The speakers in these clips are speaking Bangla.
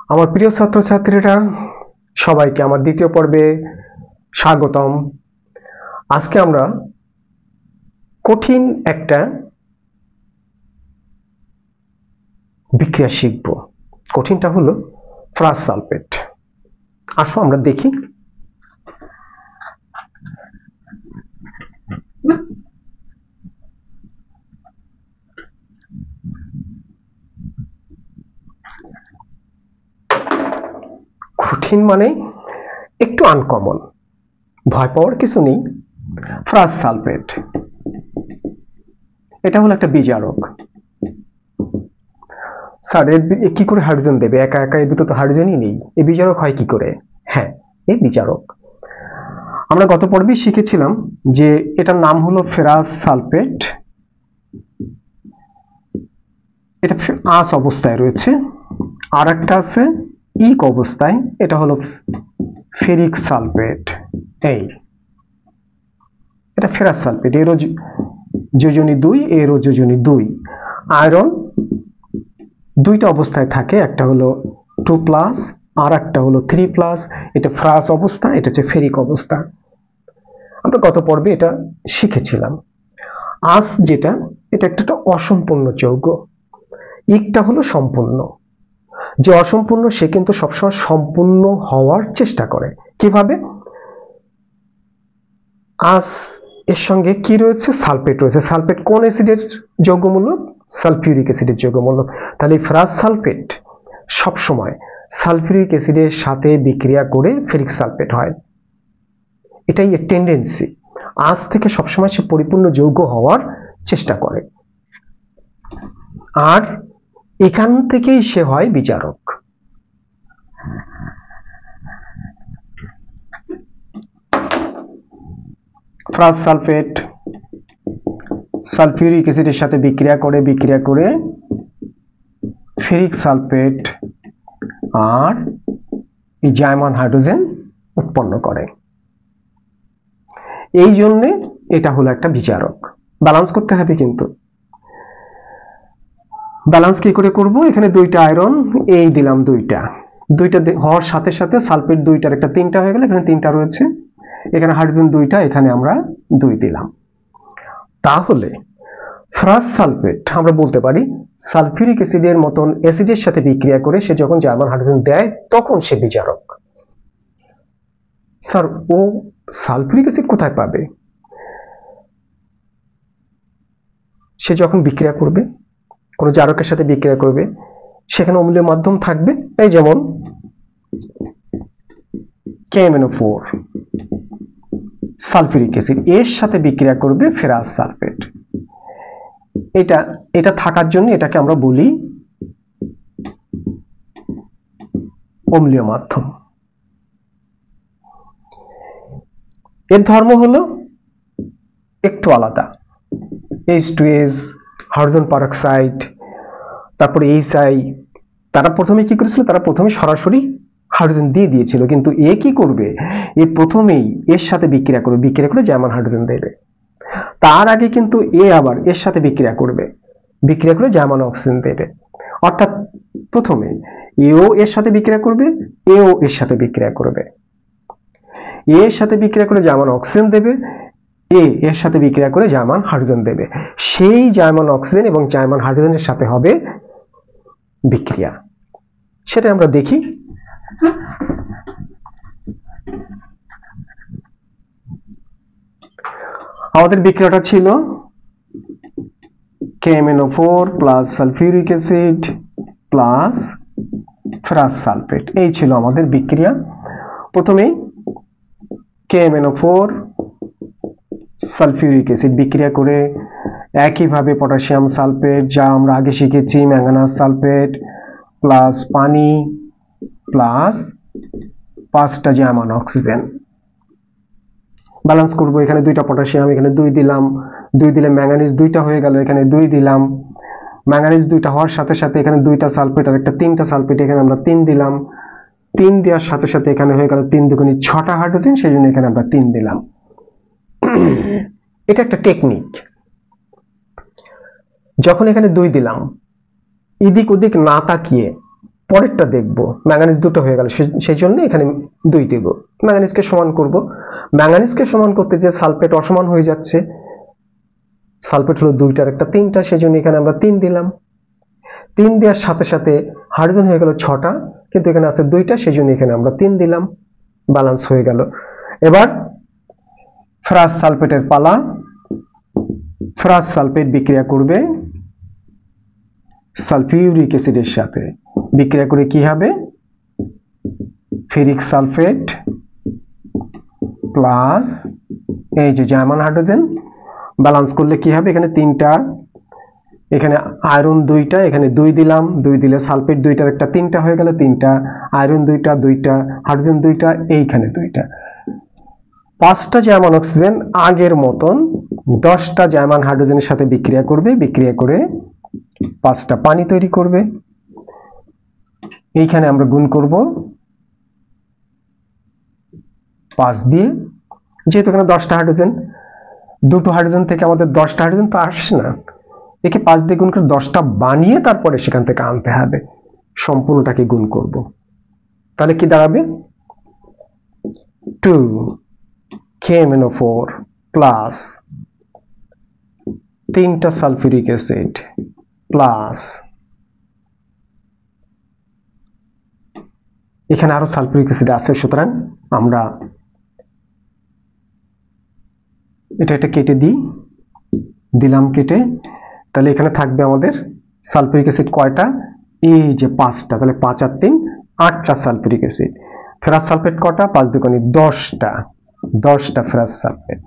আমার প্রিয় ছাত্রছাত্রীরা, সবাইকে আমার দ্বিতীয় পর্বে স্বাগতম। আজকে আমরা কঠিন একটা বিক্রিয়া শিখব। কঠিনটা হলো ফেরাস সালফেট। আসো আমরা দেখি। কঠিন মানে একটু আনকমন, ভয় পাওয়ার কিছু নেই। ফেরাস সালফেট এটা হলো একটা বিজারক। স্যার এর কি করে হাইড্রোজেন দেবে? একা একা এর ভিতরে তো হাইড্রোজেনই নেই, এই বিজারক হয় কি করে? হ্যাঁ, এই বিজারক। আমরা গত পর্বে শিখেছিলাম যে এটার নাম হলো ফেরাস সালফেট। এটা আঁশ অবস্থায় রয়েছে। আর একটা আছে ইক অবস্থায়, এটা হলো ফেরিক সালফেট। এই এটা ফেরাস সালফেট, এরও যোজনী 2, এরও যোজনী 2। আয়রন দুইটা অবস্থায় থাকে, একটা হলো 2+ আর একটা হলো 3+। এটা ফেরাস অবস্থা, এটা হচ্ছে ফেরিক অবস্থা। আমরা গত পর্বে এটা শিখেছিলাম। আঁশ যেটা, এটা একটা অসম্পূর্ণ যৌগ। ইকটা হলো সম্পূর্ণ। যে অসম্পূর্ণ সে কিন্তু সবসময় সম্পূর্ণ হওয়ার চেষ্টা করে। কিভাবে? আঁশ এর সঙ্গে কি রয়েছে? সালফেট রয়েছে। সালফেট কোন অ্যাসিডের যৌগমূলক? সালফিউরিক অ্যাসিডের যৌগমূলক। তাহলে ফেরাস সালফেট সবসময় সালফিউরিক অ্যাসিডের সাথে বিক্রিয়া করে ফেরিক সালফেট হয়। এটাই এর টেন্ডেন্সি। আঁশ থেকে সবসময় সে পরিপূর্ণ যৌগ হওয়ার চেষ্টা করে, আর এখান থেকেই সে হয় বিজারক। ফেরাস সালফেট সালফিউরিক অ্যাসিডের সাথে বিক্রিয়া করে ফেরিক সালফেট আর এই জায়মান হাইড্রোজেন উৎপন্ন করে। এই জন্য এটা হলো একটা বিজারক। ব্যালেন্স করতে হবে, কিন্তু ব্যালেন্স কি করে করব? এখানে দুইটা আয়রন, এই দিলাম দুইটা হওয়ার সাথে সাথে সালফেট দুইটার একটা 3টা হয়ে গেল। এখানে 3টা রয়েছে, এখানে হাইড্রোজেন 2টা, এখানে আমরা 2 দিলাম। তাহলে ফেরাস সালফেট আমরা বলতে পারি সালফিউরিক অ্যাসিডের মতন অ্যাসিডের সাথে বিক্রিয়া করে সে যখন জার্মান হাইড্রোজেন দেয় তখন সে বিজারক। স্যার ও সালফিউরিক অ্যাসিড কোথায় পাবে? সে যখন বিক্রিয়া করবে, কোনো জারকের সাথে বিক্রিয়া করবে, সেখানে অম্লীয় মাধ্যম থাকবে। এই যেমন KMnO4 সালফিউরিক অ্যাসিড, এর সাথে বিক্রিয়া করবে ফেরাস সালফেট। এটা থাকার জন্য এটাকে আমরা বলি অম্লীয় মাধ্যম। এর ধর্ম হলো একটু আলাদা। H2S, হাইড্রোজেন পারঅক্সাইড, তারপরে HI, তারা প্রথমে কি করেছিল? তারা প্রথমে সরাসরি হাইড্রোজেন দিয়ে দিয়েছিল, কিন্তু এ কি করবে? এ প্রথমেই এর সাথে বিক্রিয়া করে জার্মান হাইড্রোজেন দেবে। তার আগে কিন্তু এ আবার এর সাথে বিক্রিয়া করে জার্মান অক্সিজেন দেবে। অর্থাৎ প্রথমে এও এর সাথে বিক্রিয়া করবে, এও এর সাথে বিক্রিয়া করবে। এর সাথে বিক্রিয়া করে জার্মান অক্সিজেন দেবে, এর সাথে বিক্রিয়া করে জার্মান হাইড্রোজেন দেবে। সেই জার্মান অক্সিজেন এবং জার্মান হাইড্রোজেনের সাথে হবে বিক্রিয়া। সেটা আমরা দেখি। আমাদের বিক্রিয়াটা ছিল KMnO4 plus sulphuric acid plus ferrous sulphate. এই ছিল আমাদের বিক্রিয়া। প্রথমেই KMnO4 সালফিউরিক অ্যাসিড বিক্রিয়া করে একইভাবে পটাশিয়াম সালফেট, যা আমরা আগে শিখেছি, ম্যাঙ্গানাস সালফেট প্লাস পানি প্লাস 5টা জার্মান অক্সিজেন ব্যালেন্স করব। এখানে 2টা পটাশিয়াম, এখানে 2 দিলাম, 2 দিলে ম্যাঙ্গানিজ 2টা হয়ে গেল, এখানে 2 দিলাম। ম্যাঙ্গানিজ 2টা হওয়ার সাথে সাথে এখানে 2টা সালফেট আর একটা 3টা সালফেট, এখানে আমরা 3 দিলাম। 3 দেওয়ার সাথে সাথে এখানে হয়ে গেল 3 দুগুণে 6টা হাইড্রোজেন, সেই জন্য এখানে আমরা 3 দিলাম। এটা একটা টেকনিক। যখন এখানে 2 দিলাম, এদিক ওদিক না তাকিয়ে পরেরটা দেখব। ম্যাঙ্গানিজ দুটো হয়ে গেল, সেই জন্য এখানে 2 দেব। ম্যাঙ্গানিজকে সমান করব। ম্যাঙ্গানিজকে সমান করতে যে সালফেট অসমান হয়ে যাচ্ছে, সালফেট হলো 2টার একটা 3টা, সেই জন্য এখানে আমরা 3 দিলাম। 3 দেওয়ার সাথে সাথে হাইড্রোজেন হয়ে গেল 6টা, কিন্তু এখানে আছে 2টা, সেই জন্য এখানে আমরা 3 দিলাম। ব্যালেন্স হয়ে গেল। এবার ফেরাস সালফেটের পালা। ফেরাস সালফেট বিক্রিয়া করবে সালফিউরিক অ্যাসিডের সাথে। বিক্রিয়া করে কি হবে? ফেরিক সালফেট প্লাস এই যে জার্মান হাইড্রোজেন, ব্যালেন্স করলে কি হবে? এখানে 3টা, এখানে আয়রন 2টা, এখানে 2 দিলাম। 2 দিলে সালফেট 2টার একটা 3টা হয়ে গেল, 3টা আয়রন 2টা, 2টা হাইড্রোজেন 2টা, এইখানে 2টা। 5টা জার্মান অক্সিজেন আগের মতন 10টা জার্মান হাইড্রোজেনের সাথে বিক্রিয়া করবে। বিক্রিয়া করে 5টা পানি তৈরি করবে। এইখানে আমরা গুণ করব 5 দিয়ে, যেহেতু এখানে 10টা হাইড্রোজেন, দুটো হাইড্রোজেন থেকে আমাদের 10টা হাইড্রোজেন তো আসছে না, একে 5 দিয়ে গুণ করে 10টা বানিয়ে তারপরে সেখান থেকে আনতে হবে। সম্পূর্ণটাকে গুণ করব, তাহলে কি দাঁড়াবে? 2 KMnO4 প্লাস 3টা সালফিউরিক অ্যাসিড প্লাস এখানে আরো সালফিউরিক অ্যাসিড আছে, সুতরাং আমরা এটা কেটে দিলাম কেটে। তাহলে এখানে থাকবে আমাদের সালফিউরিক অ্যাসিড কয়টা? এই যে 5টা, তাহলে 5 আর 3 8টা সালফিউরিক অ্যাসিড। ফেরাস সালফেট কটা? 5 দুগুণে 10টা, 10টা ফেরাস সালফেট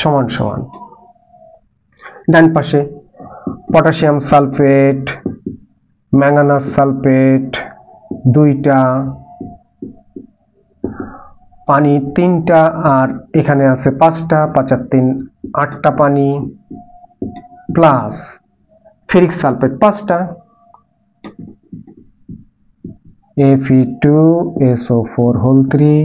সমান সমান। ডান পাশে পটাশিয়াম সালফেট, ম্যাঙ্গানাস সালফেট 2টা, পানি 3টা, আর এখানে আছে 5টা, 5 আর 3 8টা পানি, প্লাস ফেরিক সালফেট 5টা, Fe2SO4 3।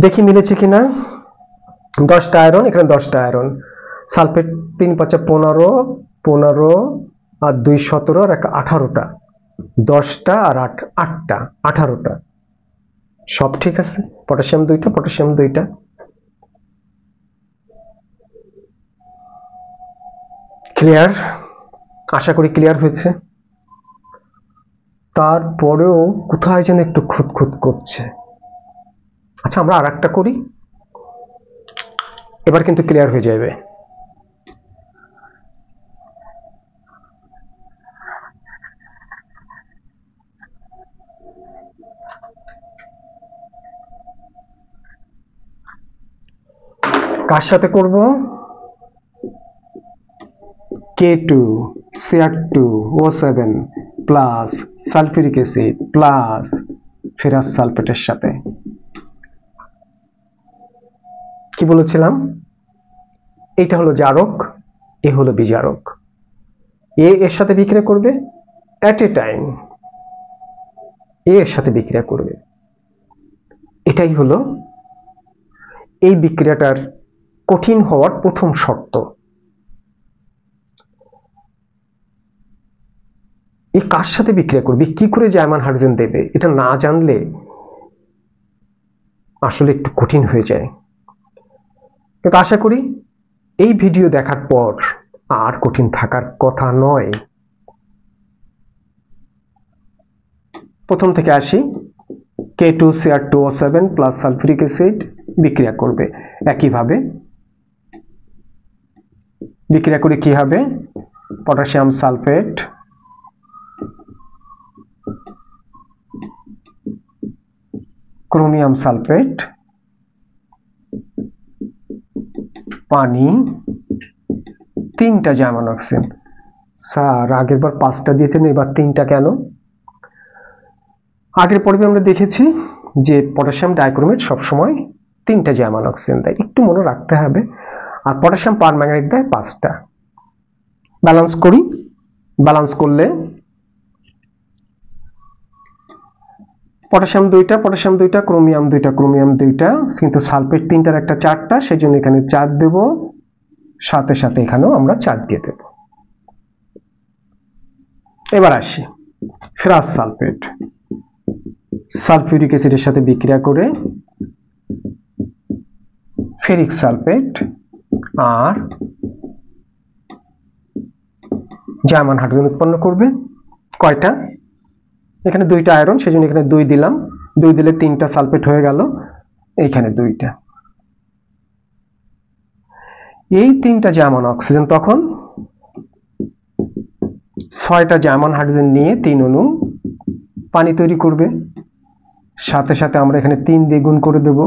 দেখি মিলেছে কিনা। 10টা আয়রন, এখানে 10টা আয়রন। সালফেট 3 5 15, 15 আর 2 17 আর 18টা, 10টা আর 8টা 18টা, সব ঠিক আছে। পটাশিয়াম 2টা, পটাশিয়াম 2টা। ক্লিয়ার? আশা করি ক্লিয়ার হয়েছে। তারপরেও কোথায় যেন একটু খুঁতখুত করছে। আচ্ছা, আমরা আরেকটা করি, এবার কিন্তু ক্লিয়ার হয়ে যাবে। কার সাথে করব? K2Cr2O7 plus sulphuric acid plus ferrous সালফেটের সাথে। কি বলেছিলাম? এটা হলো জারক, এ হলো বিজারক। এ এর সাথে বিক্রিয়া করবে এট এ টাইম, এ এর সাথে বিক্রিয়া করবে। এটাই হলো এই বিক্রিয়াটার কঠিন হওয়ার প্রথম শর্ত। এই কার সাথে বিক্রিয়া করবে, কি করে জার্মান হাইড্রোজেন দেবে, এটা না জানলে আসলে একটু কঠিন হয়ে যায়। কিন্তু আশা করি এই ভিডিও দেখার পর আর কঠিন থাকার কথা নয়। প্রথম থেকে আসি। K2Cr2O7 প্লাস সালফিউরিক অ্যাসিড বিক্রিয়া করবে একইভাবে। বিক্রিয়া করে কি হবে? পটাশিয়াম সালফেট ক্রোমিয়াম সালফেট পানি 3টা জার্মান অক্সিজেন। স্যার আগের বার 5টা দিয়েছেন, এবার 3টা কেন? আগের পর্বে আমরা দেখেছি যে পটাশিয়াম ডাইক্রোমেট সবসময় 3টা জার্মান অক্সিজেন দেয়, একটু মনে রাখতে হবে। আর পটাশিয়াম পারম্যাঙ্গানেট দেয় 5টা। ব্যালেন্স করি। ব্যালেন্স করলে পটাশিয়াম 2টা, পটাশিয়াম 2টা, ক্রোমিয়াম 2টা, ক্রোমিয়াম 2টা, কিন্তু সালফেট 3টার একটা 4টা, সেই জন্য এখানে 4 দেব, সাথে সাথে এখানেও আমরা 4 দিয়ে দেব। এবার আসি ফেরাস সালফেট, সালফিউরিক অ্যাসিডের সাথে বিক্রিয়া করে ফেরিক সালফেট আর জার্মান হাইড্রোজেন উৎপন্ন করবে। কয়টা? এখানে দুইটা আয়রন, সেজন্য এখানে 2 দিলাম, 2 দিলে 3টা সালফেট হয়ে গেল, এইখানে 2টা। এই 3টা জার্মান অক্সিজেন তখন 6টা জার্মান হাইড্রোজেন নিয়ে 3 অণু পানি তৈরি করবে। সাথে সাথে আমরা এখানে 3 দিয়ে গুণ করে দেব।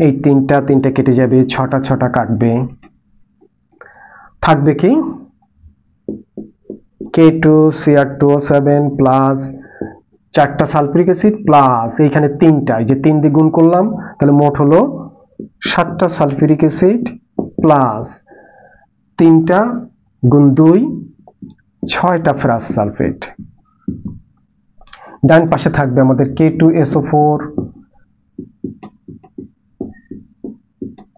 এই 3টা কেটে যাবে, 6টা কাটবে, থাকবে কি K2Cr2O7 প্লাস 4টা সালফিউরিক অ্যাসিড প্লাস এইখানে 3টা, এই যে 3 দিয়ে গুণ করলাম, তাহলে মোট হলো 7টা সালফিউরিক অ্যাসিড প্লাস 3টা গুণ 2 6টা ফেরাস সালফেট। ডান পাশে থাকবে আমাদের K2SO4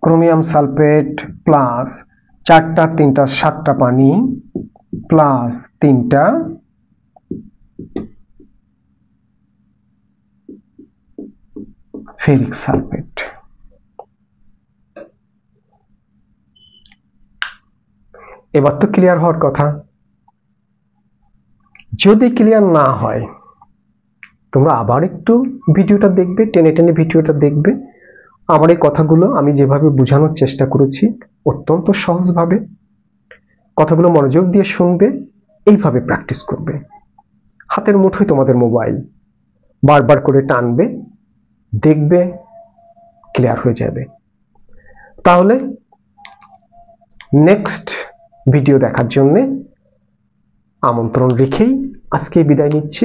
ক্রোমিয়াম সালফেট প্লাস 4টা 3টা 7টা পানি প্লাস 3টা ফেরিক সালফেট। এবার তো ক্লিয়ার হওয়ার কথা। যদি ক্লিয়ার না হয় তোমরা আবার একটু ভিডিওটা দেখবে, টেনে টেনে ভিডিওটা দেখবে। আমার এই কথাগুলো আমি যেভাবে বোঝানোর চেষ্টা করেছি অত্যন্ত সহজভাবে, কথাগুলো মনোযোগ দিয়ে শুনবে, এইভাবে প্র্যাকটিস করবে। হাতের মুঠোয় তোমাদের মোবাইল, বারবার করে টানবে, দেখবে ক্লিয়ার হয়ে যাবে। তাহলে নেক্সট ভিডিও দেখার জন্য আমন্ত্রণ রেখেই আজকে বিদায় নিচ্ছি।